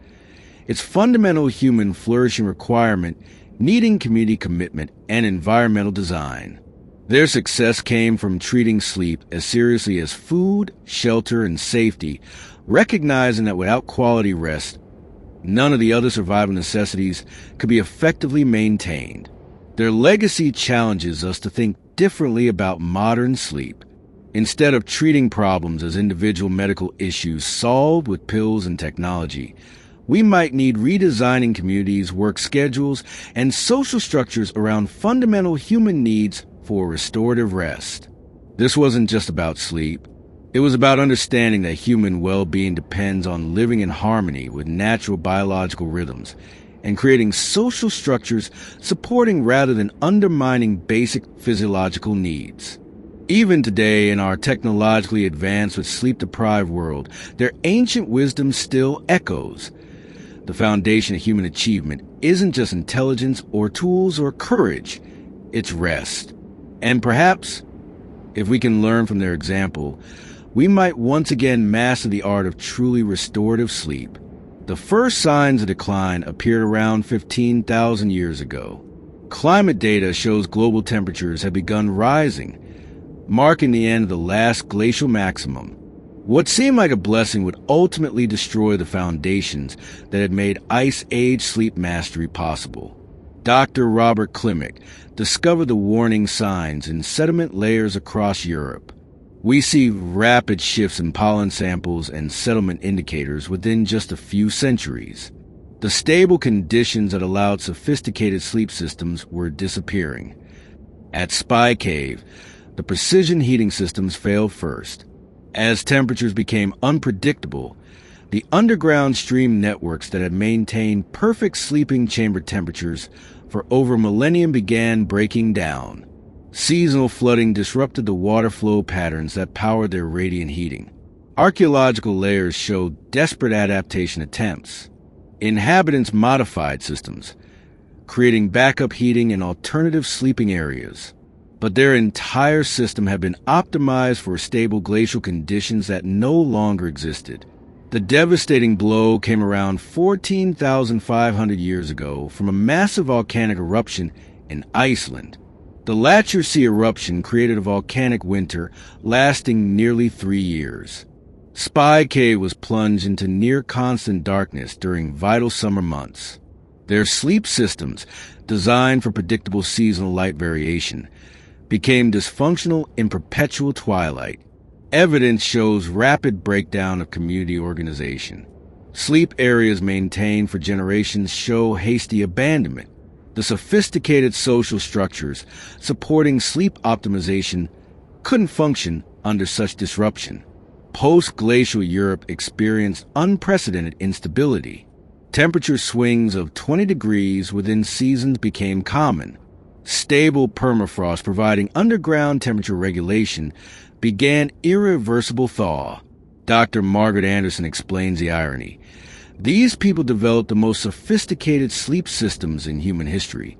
It's fundamental human flourishing requirement needing community commitment and environmental design. Their success came from treating sleep as seriously as food, shelter, and safety, recognizing that without quality rest, none of the other survival necessities could be effectively maintained. Their legacy challenges us to think differently about modern sleep. Instead of treating problems as individual medical issues solved with pills and technology, we might need redesigning communities, work schedules, and social structures around fundamental human needs for restorative rest. This wasn't just about sleep. It was about understanding that human well-being depends on living in harmony with natural biological rhythms and creating social structures supporting rather than undermining basic physiological needs. Even today, in our technologically advanced but sleep-deprived world, their ancient wisdom still echoes. The foundation of human achievement isn't just intelligence or tools or courage, it's rest. And perhaps, if we can learn from their example, we might once again master the art of truly restorative sleep. The first signs of decline appeared around 15,000 years ago. Climate data shows global temperatures have begun rising, marking the end of the last glacial maximum. What seemed like a blessing would ultimately destroy the foundations that had made Ice Age sleep mastery possible. Dr. Robert Klimek discovered the warning signs in sediment layers across Europe. We see rapid shifts in pollen samples and settlement indicators within just a few centuries. The stable conditions that allowed sophisticated sleep systems were disappearing. At Spy Cave, the precision heating systems failed first. As temperatures became unpredictable, the underground stream networks that had maintained perfect sleeping chamber temperatures for over a millennium began breaking down. Seasonal flooding disrupted the water flow patterns that powered their radiant heating. Archaeological layers showed desperate adaptation attempts. Inhabitants modified systems, creating backup heating and alternative sleeping areas. But their entire system had been optimized for stable glacial conditions that no longer existed. The devastating blow came around 14,500 years ago from a massive volcanic eruption in Iceland. The Latcher Sea eruption created a volcanic winter lasting nearly 3 years. Spy Cave was plunged into near-constant darkness during vital summer months. Their sleep systems, designed for predictable seasonal light variation, became dysfunctional in perpetual twilight. Evidence shows rapid breakdown of community organization. Sleep areas maintained for generations show hasty abandonment. The sophisticated social structures supporting sleep optimization couldn't function under such disruption. Post-glacial Europe experienced unprecedented instability. Temperature swings of 20 degrees within seasons became common. Stable permafrost providing underground temperature regulation began irreversible thaw. Dr. Margaret Anderson explains the irony. These people developed the most sophisticated sleep systems in human history,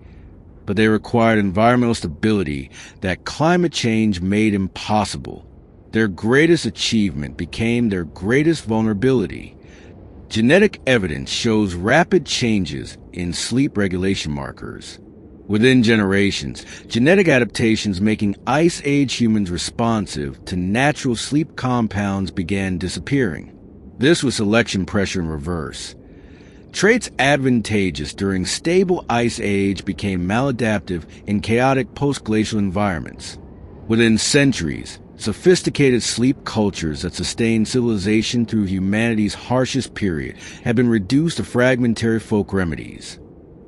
but they required environmental stability that climate change made impossible. Their greatest achievement became their greatest vulnerability. Genetic evidence shows rapid changes in sleep regulation markers. Within generations, genetic adaptations making Ice Age humans responsive to natural sleep compounds began disappearing. This was selection pressure in reverse. Traits advantageous during stable Ice Age became maladaptive in chaotic post-glacial environments. Within centuries, sophisticated sleep cultures that sustained civilization through humanity's harshest period have been reduced to fragmentary folk remedies.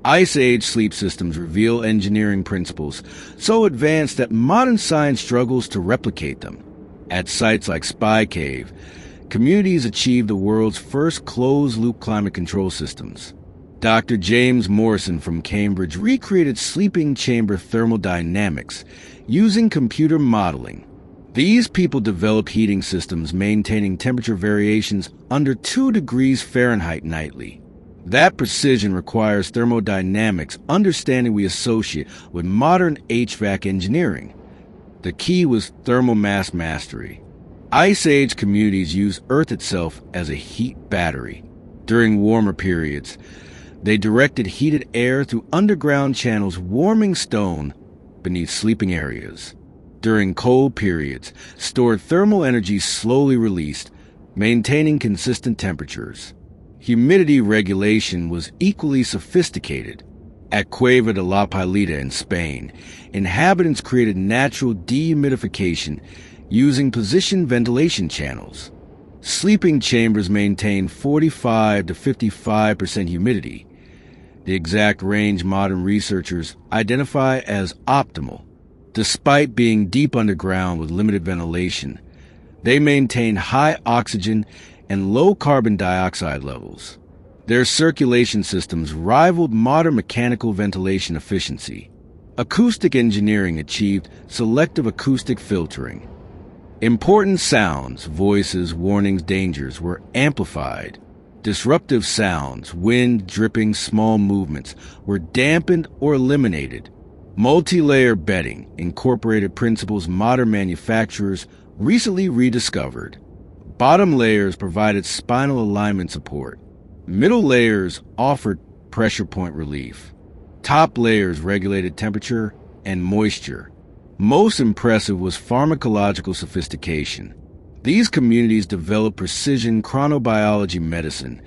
Ice Age sleep systems reveal engineering principles so advanced that modern science struggles to replicate them. At sites like Spy Cave, communities achieved the world's first closed-loop climate control systems. Dr. James Morrison from Cambridge recreated sleeping chamber thermodynamics using computer modeling. These people developed heating systems maintaining temperature variations under 2 degrees Fahrenheit nightly. That precision requires thermodynamics understanding we associate with modern HVAC engineering. The key was thermal mass mastery. Ice Age communities used Earth itself as a heat battery. During warmer periods, they directed heated air through underground channels, warming stone beneath sleeping areas. During cold periods, stored thermal energy slowly released, maintaining consistent temperatures. Humidity regulation was equally sophisticated. At Cueva de la Pailita in Spain, inhabitants created natural dehumidification using position ventilation channels. Sleeping chambers maintained 45 to 55% humidity, the exact range modern researchers identify as optimal. Despite being deep underground with limited ventilation, they maintain high oxygen and low carbon dioxide levels. Their circulation systems rivaled modern mechanical ventilation efficiency. Acoustic engineering achieved selective acoustic filtering. Important sounds, voices, warnings, dangers were amplified. Disruptive sounds, wind, dripping, small movements were dampened or eliminated. Multi-layer bedding incorporated principles modern manufacturers recently rediscovered. Bottom layers provided spinal alignment support. Middle layers offered pressure point relief. Top layers regulated temperature and moisture. Most impressive was pharmacological sophistication. These communities developed precision chronobiology medicine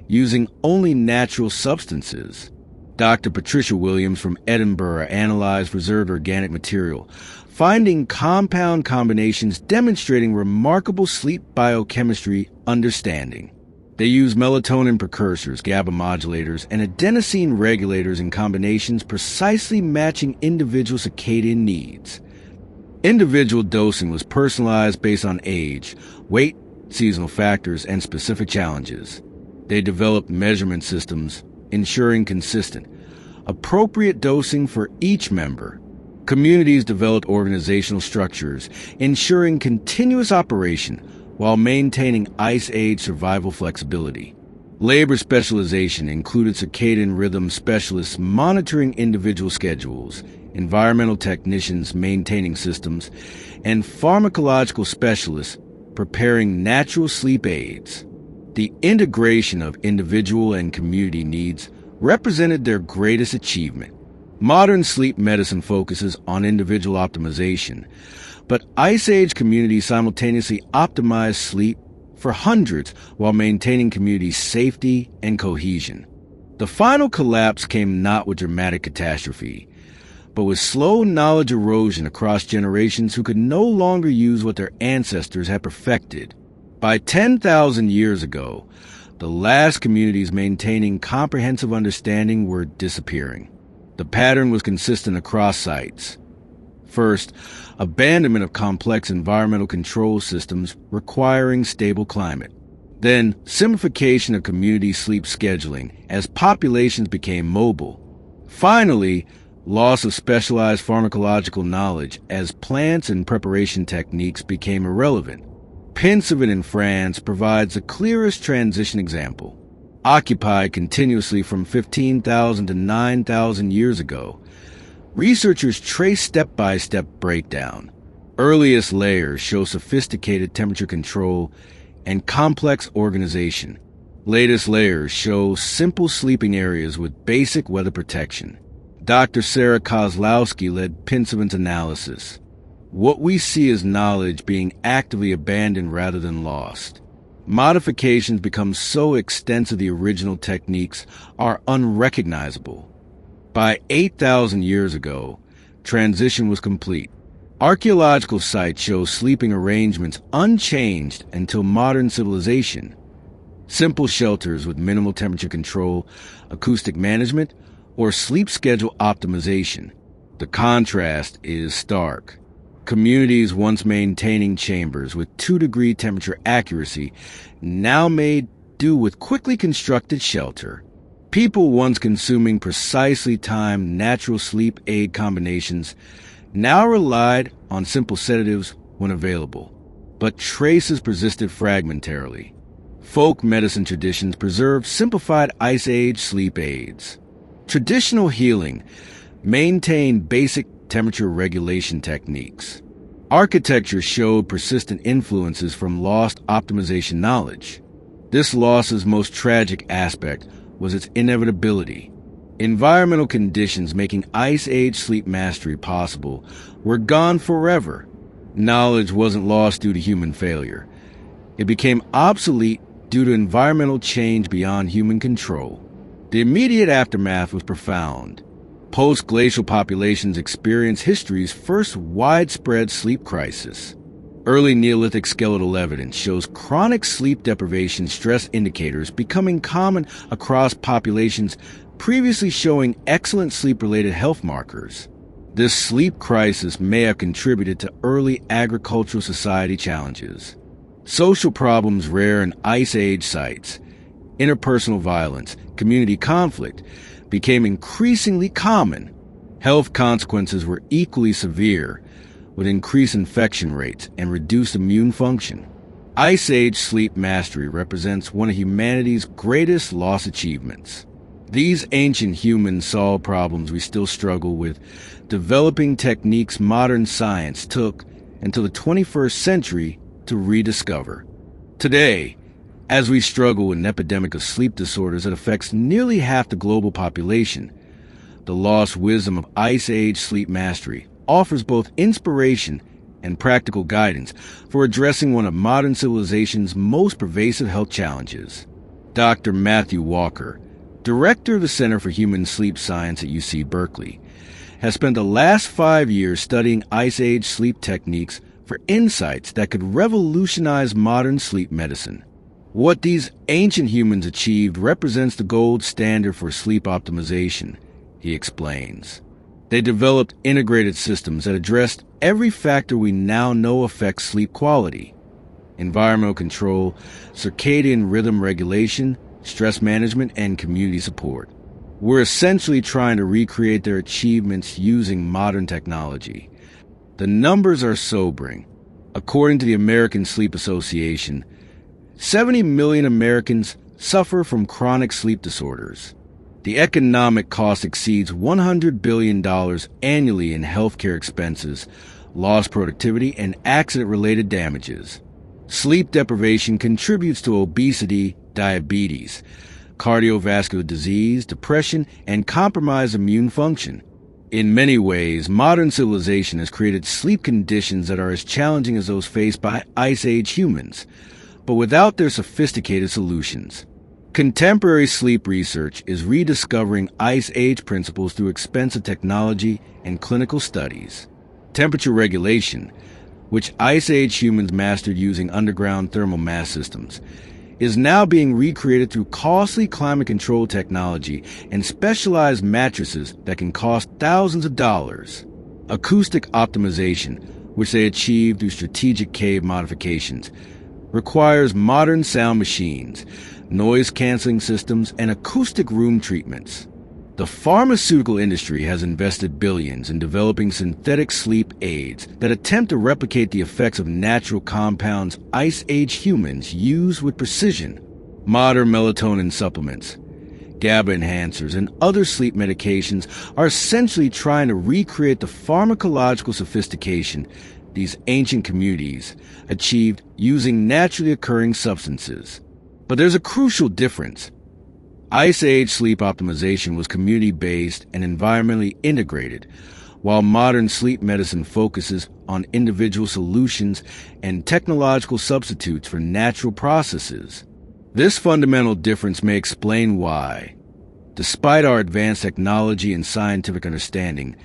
using only natural substances. Dr. Patricia Williams from Edinburgh analyzed preserved organic material, finding compound combinations demonstrating remarkable sleep biochemistry understanding. They use melatonin precursors, GABA modulators, and adenosine regulators in combinations precisely matching individual circadian needs. Individual dosing was personalized based on age, weight, seasonal factors, and specific challenges. They developed measurement systems ensuring consistent, appropriate dosing for each member. Communities developed organizational structures ensuring continuous operation while maintaining Ice Age survival flexibility. Labor specialization included circadian rhythm specialists monitoring individual schedules, environmental technicians maintaining systems, and pharmacological specialists preparing natural sleep aids. The integration of individual and community needs represented their greatest achievement. Modern sleep medicine focuses on individual optimization, but Ice Age communities simultaneously optimize sleep for hundreds while maintaining community safety and cohesion. The final collapse came not with dramatic catastrophe, but with slow knowledge erosion across generations who could no longer use what their ancestors had perfected. By 10,000 years ago, the last communities maintaining comprehensive understanding were disappearing. The pattern was consistent across sites. First, abandonment of complex environmental control systems requiring stable climate. Then, simplification of community sleep scheduling as populations became mobile. Finally, loss of specialized pharmacological knowledge as plants and preparation techniques became irrelevant. Pennsylvania in France provides the clearest transition example. Occupied continuously from 15,000 to 9,000 years ago, researchers trace step-by-step breakdown. Earliest layers show sophisticated temperature control and complex organization. Latest layers show simple sleeping areas with basic weather protection. Dr. Sarah Kozlowski led Pensivant's analysis. What we see is knowledge being actively abandoned rather than lost. Modifications become so extensive the original techniques are unrecognizable. By 8,000 years ago, transition was complete. Archaeological sites show sleeping arrangements unchanged until modern civilization. Simple shelters with minimal temperature control, acoustic management, or sleep schedule optimization. The contrast is stark. Communities once maintaining chambers with 2-degree temperature accuracy now made do with quickly constructed shelter. People once consuming precisely timed natural sleep aid combinations now relied on simple sedatives when available, but traces persisted fragmentarily. Folk medicine traditions preserved simplified Ice Age sleep aids. Traditional healing maintained basic temperature regulation techniques. Architecture showed persistent influences from lost optimization knowledge. This loss's most tragic aspect was its inevitability. Environmental conditions making Ice Age sleep mastery possible were gone forever. Knowledge wasn't lost due to human failure. It became obsolete due to environmental change beyond human control. The immediate aftermath was profound. Post-glacial populations experienced history's first widespread sleep crisis. Early Neolithic skeletal evidence shows chronic sleep deprivation stress indicators becoming common across populations previously showing excellent sleep-related health markers. This sleep crisis may have contributed to early agricultural society challenges. Social problems rare in Ice Age sites, interpersonal violence, community conflict, became increasingly common. Health consequences were equally severe, with increased infection rates and reduced immune function. Ice Age sleep mastery represents one of humanity's greatest lost achievements. These ancient humans solved problems we still struggle with, developing techniques modern science took until the 21st century to rediscover. Today, as we struggle with an epidemic of sleep disorders that affects nearly half the global population, the lost wisdom of Ice Age sleep mastery offers both inspiration and practical guidance for addressing one of modern civilization's most pervasive health challenges. Dr. Matthew Walker, director of the Center for Human Sleep Science at UC Berkeley, has spent the last 5 years studying Ice Age sleep techniques for insights that could revolutionize modern sleep medicine. What these ancient humans achieved represents the gold standard for sleep optimization, he explains. They developed integrated systems that addressed every factor we now know affects sleep quality: environmental control, circadian rhythm regulation, stress management, and community support. We're essentially trying to recreate their achievements using modern technology. The numbers are sobering. According to the American Sleep Association, 70 million Americans suffer from chronic sleep disorders. The economic cost exceeds $100 billion annually in healthcare expenses, lost productivity, and accident-related damages. Sleep deprivation contributes to obesity, diabetes, cardiovascular disease, depression, and compromised immune function. In many ways, modern civilization has created sleep conditions that are as challenging as those faced by Ice Age humans, but without their sophisticated solutions. Contemporary sleep research is rediscovering Ice Age principles through expensive technology and clinical studies. Temperature regulation, which Ice Age humans mastered using underground thermal mass systems, is now being recreated through costly climate control technology and specialized mattresses that can cost thousands of dollars. Acoustic optimization, which they achieved through strategic cave modifications, requires modern sound machines, noise-canceling systems, and acoustic room treatments. The pharmaceutical industry has invested billions in developing synthetic sleep aids that attempt to replicate the effects of natural compounds Ice Age humans use with precision. Modern melatonin supplements, GABA enhancers, and other sleep medications are essentially trying to recreate the pharmacological sophistication these ancient communities achieved using naturally occurring substances. But there's a crucial difference. Ice Age sleep optimization was community-based and environmentally integrated, while modern sleep medicine focuses on individual solutions and technological substitutes for natural processes. This fundamental difference may explain why, despite our advanced technology and scientific understanding,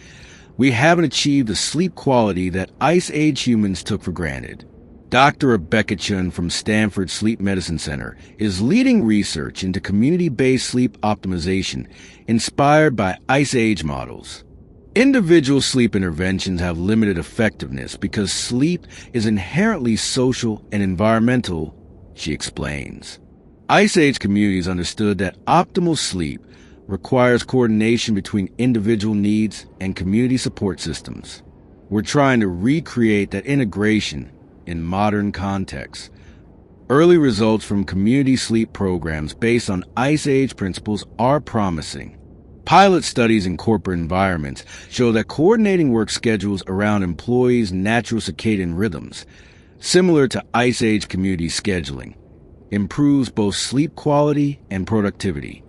we haven't achieved the sleep quality that Ice Age humans took for granted. Dr. Rebecca Chun from Stanford Sleep Medicine Center is leading research into community-based sleep optimization inspired by Ice Age models. Individual sleep interventions have limited effectiveness because sleep is inherently social and environmental, she explains. Ice Age communities understood that optimal sleep requires coordination between individual needs and community support systems. We're trying to recreate that integration in modern contexts. Early results from community sleep programs based on Ice Age principles are promising. Pilot studies in corporate environments show that coordinating work schedules around employees' natural circadian rhythms, similar to Ice Age community scheduling, improves both sleep quality and productivity.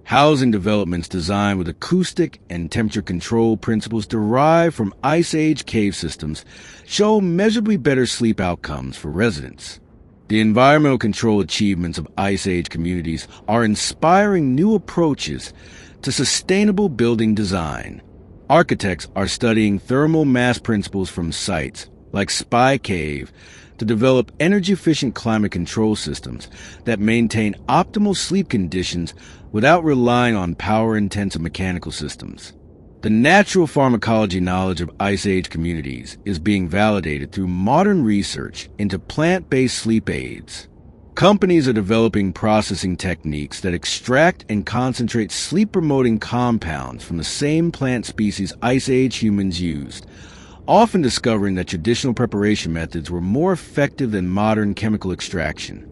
Housing developments designed with acoustic and temperature control principles derived from Ice Age cave systems show measurably better sleep outcomes for residents. The environmental control achievements of Ice Age communities are inspiring new approaches to sustainable building design. Architects are studying thermal mass principles from sites like Spy Cave to develop energy-efficient climate control systems that maintain optimal sleep conditions without relying on power-intensive mechanical systems. The natural pharmacology knowledge of Ice Age communities is being validated through modern research into plant-based sleep aids. Companies are developing processing techniques that extract and concentrate sleep-promoting compounds from the same plant species Ice Age humans used, often discovering that traditional preparation methods were more effective than modern chemical extraction.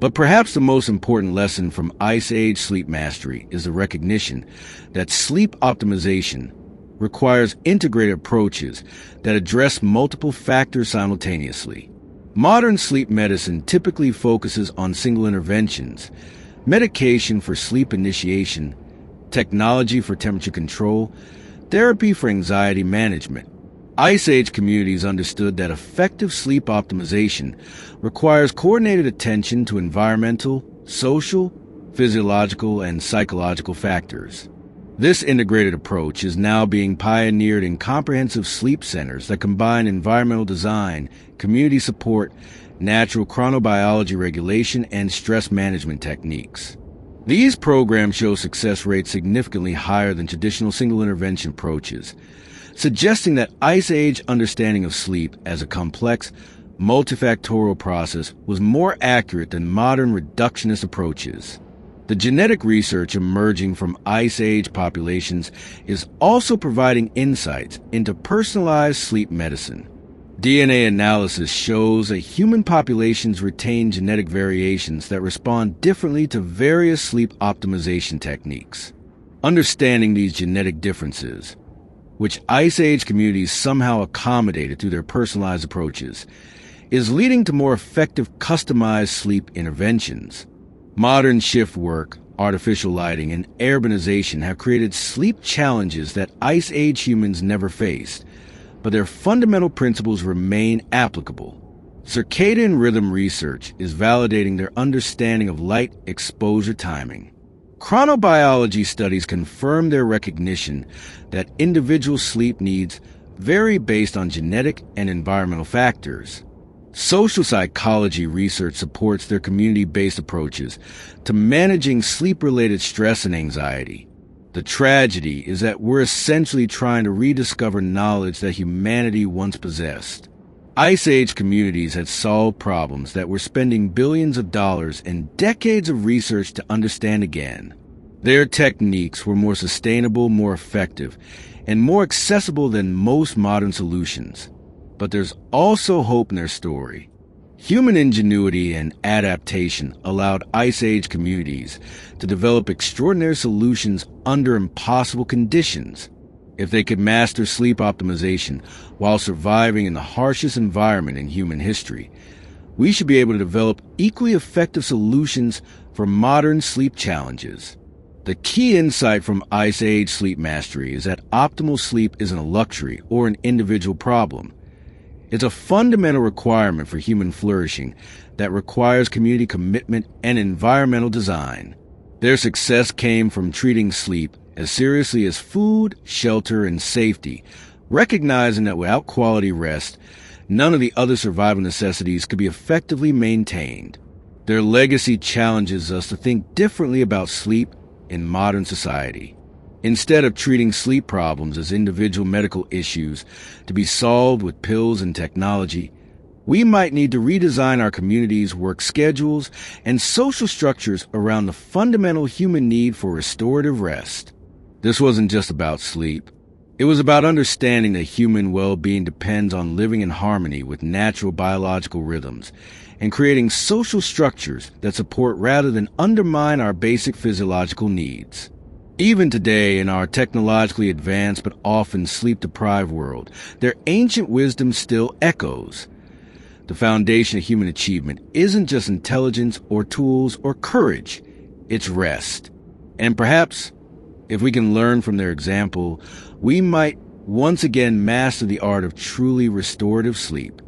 But perhaps the most important lesson from Ice Age sleep mastery is the recognition that sleep optimization requires integrated approaches that address multiple factors simultaneously. Modern sleep medicine typically focuses on single interventions, medication for sleep initiation, technology for temperature control, therapy for anxiety management. Ice Age communities understood that effective sleep optimization requires coordinated attention to environmental, social, physiological, and psychological factors. This integrated approach is now being pioneered in comprehensive sleep centers that combine environmental design, community support, natural chronobiology regulation, and stress management techniques. These programs show success rates significantly higher than traditional single-intervention approaches, suggesting that Ice Age understanding of sleep as a complex, multifactorial process was more accurate than modern reductionist approaches. The genetic research emerging from Ice Age populations is also providing insights into personalized sleep medicine. DNA analysis shows that human populations retain genetic variations that respond differently to various sleep optimization techniques. Understanding these genetic differences, which Ice Age communities somehow accommodated through their personalized approaches, is leading to more effective customized sleep interventions. Modern shift work, artificial lighting, and urbanization have created sleep challenges that Ice Age humans never faced, but their fundamental principles remain applicable. Circadian rhythm research is validating their understanding of light exposure timing. Chronobiology studies confirm their recognition that individual sleep needs vary based on genetic and environmental factors. Social psychology research supports their community-based approaches to managing sleep-related stress and anxiety. The tragedy is that we're essentially trying to rediscover knowledge that humanity once possessed. Ice Age communities had solved problems that we're spending billions of dollars and decades of research to understand again. Their techniques were more sustainable, more effective, and more accessible than most modern solutions. But there's also hope in their story. Human ingenuity and adaptation allowed Ice Age communities to develop extraordinary solutions under impossible conditions. If they could master sleep optimization while surviving in the harshest environment in human history, we should be able to develop equally effective solutions for modern sleep challenges. The key insight from Ice Age sleep mastery is that optimal sleep isn't a luxury or an individual problem. It's a fundamental requirement for human flourishing that requires community commitment and environmental design. Their success came from treating sleep as seriously as food, shelter, and safety, recognizing that without quality rest, none of the other survival necessities could be effectively maintained. Their legacy challenges us to think differently about sleep in modern society. Instead of treating sleep problems as individual medical issues to be solved with pills and technology, we might need to redesign our communities' work schedules and social structures around the fundamental human need for restorative rest. This wasn't just about sleep. It was about understanding that human well-being depends on living in harmony with natural biological rhythms and creating social structures that support rather than undermine our basic physiological needs. Even today, in our technologically advanced but often sleep-deprived world, their ancient wisdom still echoes. The foundation of human achievement isn't just intelligence or tools or courage, it's rest. And perhaps, if we can learn from their example, we might once again master the art of truly restorative sleep.